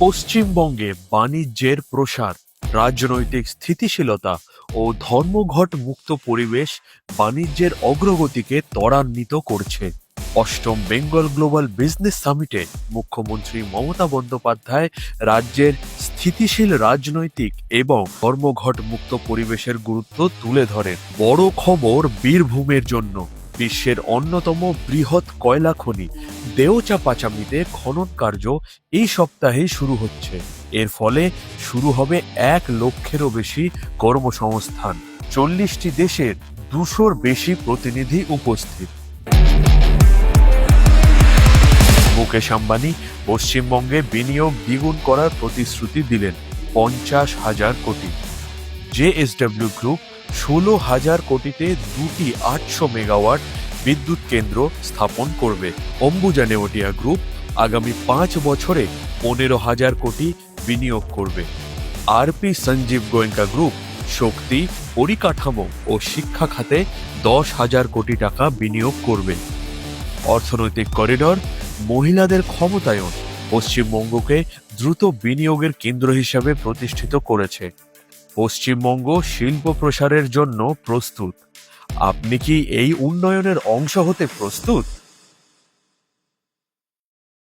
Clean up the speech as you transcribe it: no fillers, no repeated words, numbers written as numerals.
পশ্চিমবঙ্গে বাণিজ্যের প্রসার, রাজনৈতিক স্থিতিশীলতা ও ধর্মঘট মুক্ত পরিবেশ বাণিজ্যের অগ্রগতিকে ত্বরান্বিত করছে। অষ্টম বেঙ্গল গ্লোবাল বিজনেস সামিটে মুখ্যমন্ত্রী মমতা বন্দ্যোপাধ্যায় রাজ্যের স্থিতিশীল রাজনৈতিক এবং ধর্মঘট মুক্ত পরিবেশের গুরুত্ব তুলে ধরেন। বড় খবর বীরভূমের জন্য। বিশ্বের অন্যতম বৃহৎ কয়লা খনি দেওচা পাচামিতে খনন কার্য এই সপ্তাহেই শুরু হচ্ছে। এর ফলে শুরু হবে 1 লক্ষেরও বেশি কর্মসংস্থান। 40টি দেশের 200-র বেশি প্রতিনিধি উপস্থিত। মুকেশ আম্বানি পশ্চিমবঙ্গে বিনিয়োগ দ্বিগুণ করার প্রতিশ্রুতি দিলেন, 50,000 কোটি। জেএসডব্লিউ গ্রুপ 16,000 কোটিতে 2টি 800 মেগাওয়াট বিদ্যুৎ কেন্দ্র স্থাপন করবে। অম্বুজা নেওটিয়া গ্রুপ আগামী 5 বছরে 15,000 কোটি বিনিয়োগ করবে। আরপি সঞ্জীব গোয়েঙ্কা গ্রুপ শক্তি, পরিকাঠামো ও শিক্ষা খাতে 10,000 কোটি টাকা বিনিয়োগ করবে। অর্থনৈতিক করিডর, মহিলাদের ক্ষমতায়ন পশ্চিমবঙ্গকে দ্রুত বিনিয়োগের কেন্দ্র হিসাবে প্রতিষ্ঠিত করেছে। পশ্চিমবঙ্গ শিল্প প্রসারের জন্য প্রস্তুত। আপনি কি এই উন্নয়নের অংশ হতে প্রস্তুত?